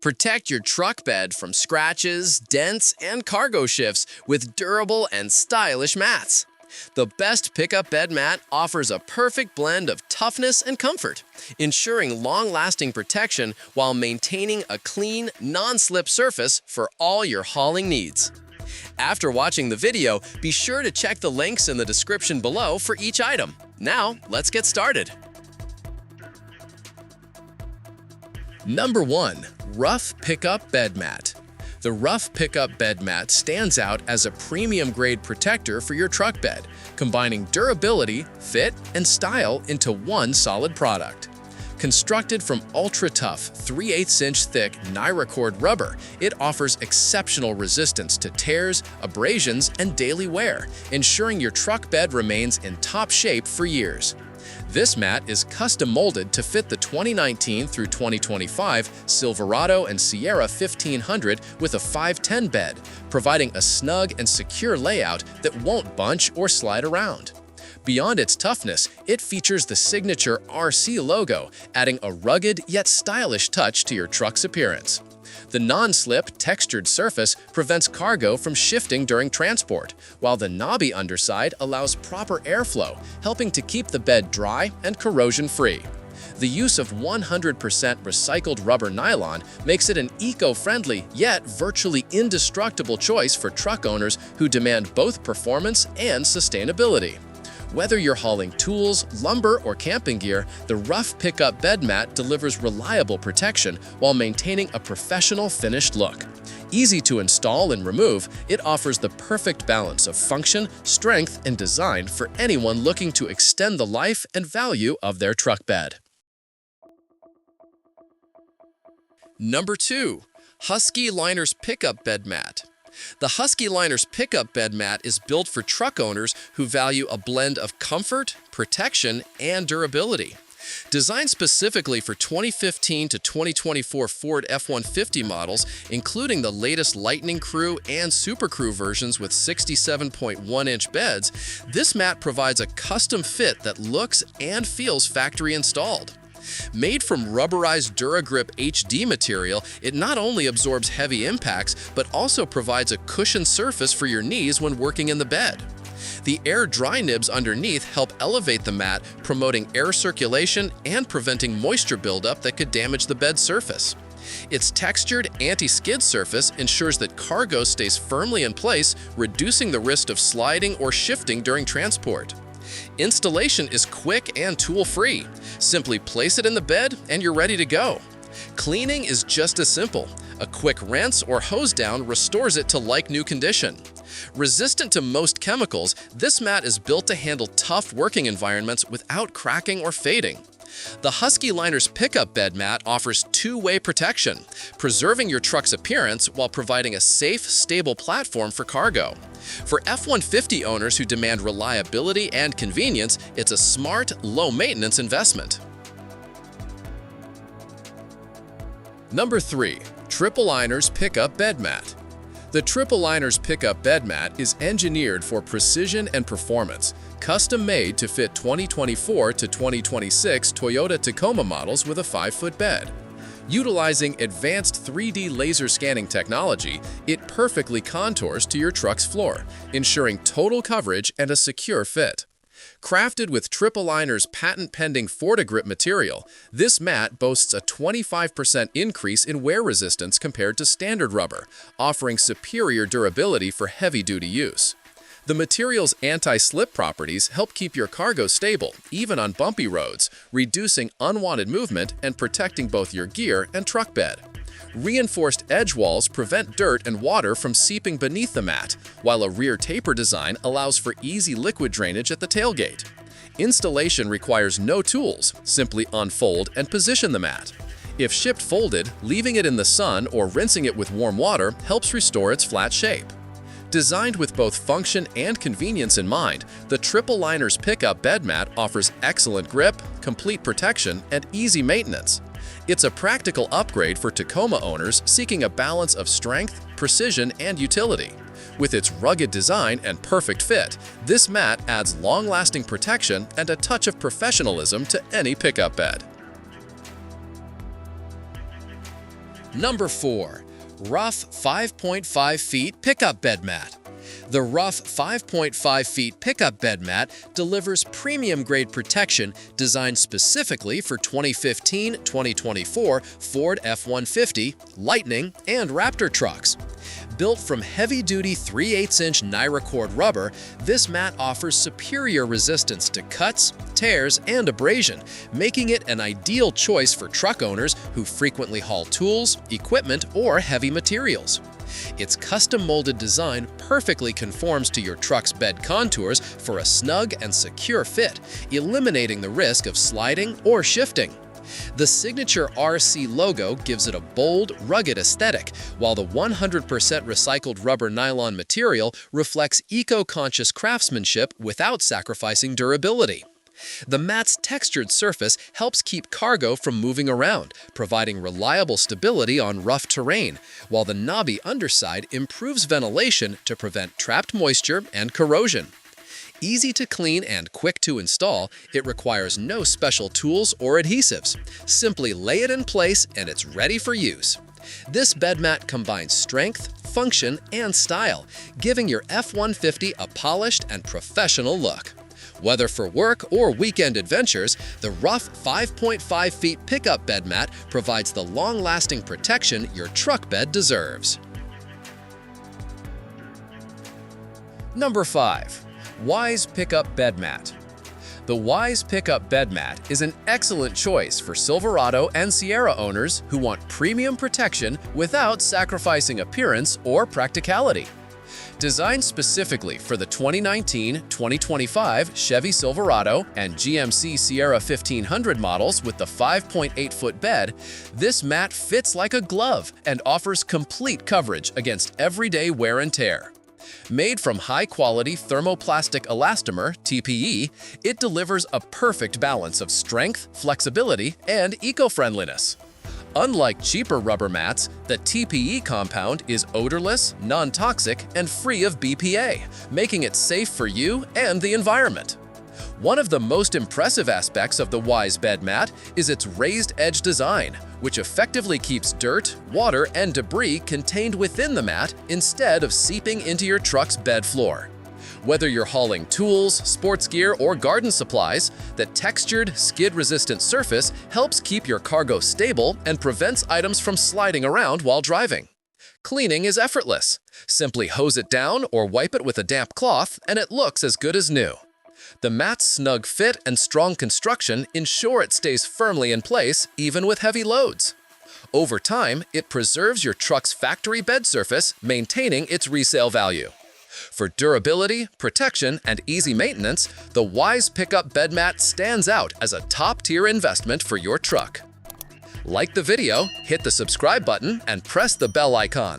Protect your truck bed from scratches, dents, and cargo shifts with durable and stylish mats. The best pickup bed mat offers a perfect blend of toughness and comfort, ensuring long-lasting protection while maintaining a clean, non-slip surface for all your hauling needs. After watching the video, be sure to check the links in the description below for each item. Now, let's get started. Number 1. Rough Pickup Bed Mat. The Rough Pickup Bed Mat stands out as a premium-grade protector for your truck bed, combining durability, fit, and style into one solid product. Constructed from ultra-tough 3/8-inch thick Nyracord rubber, it offers exceptional resistance to tears, abrasions, and daily wear, ensuring your truck bed remains in top shape for years. This mat is custom molded to fit the 2019 through 2025 Silverado and Sierra 1500 with a 510 bed, providing a snug and secure layout that won't bunch or slide around. Beyond its toughness, it features the signature RC logo, adding a rugged yet stylish touch to your truck's appearance. The non-slip, textured surface prevents cargo from shifting during transport, while the knobby underside allows proper airflow, helping to keep the bed dry and corrosion-free. The use of 100% recycled rubber nylon makes it an eco-friendly yet virtually indestructible choice for truck owners who demand both performance and sustainability. Whether you're hauling tools, lumber, or camping gear, the Rough Pickup Bed Mat delivers reliable protection while maintaining a professional finished look. Easy to install and remove, it offers the perfect balance of function, strength, and design for anyone looking to extend the life and value of their truck bed. Number 2. Husky Liners Pickup Bed Mat. The Husky Liners Pickup Bed Mat is built for truck owners who value a blend of comfort, protection, and durability. Designed specifically for 2015 to 2024 Ford F-150 models, including the latest Lightning Crew and Super Crew versions with 67.1-inch beds, this mat provides a custom fit that looks and feels factory installed. Made from rubberized DuraGrip HD material, it not only absorbs heavy impacts, but also provides a cushioned surface for your knees when working in the bed. The air dry nibs underneath help elevate the mat, promoting air circulation and preventing moisture buildup that could damage the bed surface. Its textured anti-skid surface ensures that cargo stays firmly in place, reducing the risk of sliding or shifting during transport. Installation is quick and tool-free. Simply place it in the bed and you're ready to go. Cleaning is just as simple. A quick rinse or hose down restores it to like-new condition. Resistant to most chemicals, this mat is built to handle tough working environments without cracking or fading. The Husky Liners Pickup Bed Mat offers two-way protection, preserving your truck's appearance while providing a safe, stable platform for cargo. For F-150 owners who demand reliability and convenience, it's a smart, low-maintenance investment. Number 3. TripleAliners Pickup Bed Mat. The TripleAliners Pickup Bed Mat is engineered for precision and performance, custom-made to fit 2024 to 2026 Toyota Tacoma models with a 5-foot bed. Utilizing advanced 3D laser scanning technology, it perfectly contours to your truck's floor, ensuring total coverage and a secure fit. Crafted with TripleAliners' patent-pending FortiGrip material, this mat boasts a 25% increase in wear resistance compared to standard rubber, offering superior durability for heavy-duty use. The material's anti-slip properties help keep your cargo stable, even on bumpy roads, reducing unwanted movement and protecting both your gear and truck bed. Reinforced edge walls prevent dirt and water from seeping beneath the mat, while a rear taper design allows for easy liquid drainage at the tailgate. Installation requires no tools, simply unfold and position the mat. If shipped folded, leaving it in the sun or rinsing it with warm water helps restore its flat shape. Designed with both function and convenience in mind, the TripleAliners Pickup Bed Mat offers excellent grip, complete protection, and easy maintenance. It's a practical upgrade for Tacoma owners seeking a balance of strength, precision, and utility. With its rugged design and perfect fit, this mat adds long-lasting protection and a touch of professionalism to any pickup bed. Number 4. Rough 5.5 feet Pickup Bed Mat. The rough 5.5 feet pickup bed mat delivers premium-grade protection designed specifically for 2015-2024 Ford F-150, Lightning, and Raptor trucks. Built from heavy-duty 3/8-inch Nyracord rubber, this mat offers superior resistance to cuts, tears, and abrasion, making it an ideal choice for truck owners who frequently haul tools, equipment, or heavy materials. Its custom-molded design perfectly conforms to your truck's bed contours for a snug and secure fit, eliminating the risk of sliding or shifting. The signature RC logo gives it a bold, rugged aesthetic, while the 100% recycled rubber nylon material reflects eco-conscious craftsmanship without sacrificing durability. The mat's textured surface helps keep cargo from moving around, providing reliable stability on rough terrain, while the knobby underside improves ventilation to prevent trapped moisture and corrosion. Easy to clean and quick to install, it requires no special tools or adhesives. Simply lay it in place and it's ready for use. This bed mat combines strength, function, and style, giving your F-150 a polished and professional look. Whether for work or weekend adventures, the rough 5.5 feet pickup bed mat provides the long-lasting protection your truck bed deserves. Number 5. WEIZE Pickup Bed Mat. The WEIZE Pickup Bed Mat is an excellent choice for Silverado and Sierra owners who want premium protection without sacrificing appearance or practicality. Designed specifically for the 2019-2025 Chevy Silverado and GMC Sierra 1500 models with the 5.8-foot bed, this mat fits like a glove and offers complete coverage against everyday wear and tear. Made from high-quality thermoplastic elastomer (TPE), it delivers a perfect balance of strength, flexibility, and eco-friendliness. Unlike cheaper rubber mats, the TPE compound is odorless, non-toxic, and free of BPA, making it safe for you and the environment. One of the most impressive aspects of the WEIZE bed mat is its raised edge design, which effectively keeps dirt, water, and debris contained within the mat instead of seeping into your truck's bed floor. Whether you're hauling tools, sports gear, or garden supplies, the textured, skid-resistant surface helps keep your cargo stable and prevents items from sliding around while driving. Cleaning is effortless. Simply hose it down or wipe it with a damp cloth, and it looks as good as new. The mat's snug fit and strong construction ensure it stays firmly in place even with heavy loads. Over time, it preserves your truck's factory bed surface, maintaining its resale value. For durability, protection, and easy maintenance, the WEIZE Pickup Bed Mat stands out as a top-tier investment for your truck. Like the video, hit the subscribe button, and press the bell icon.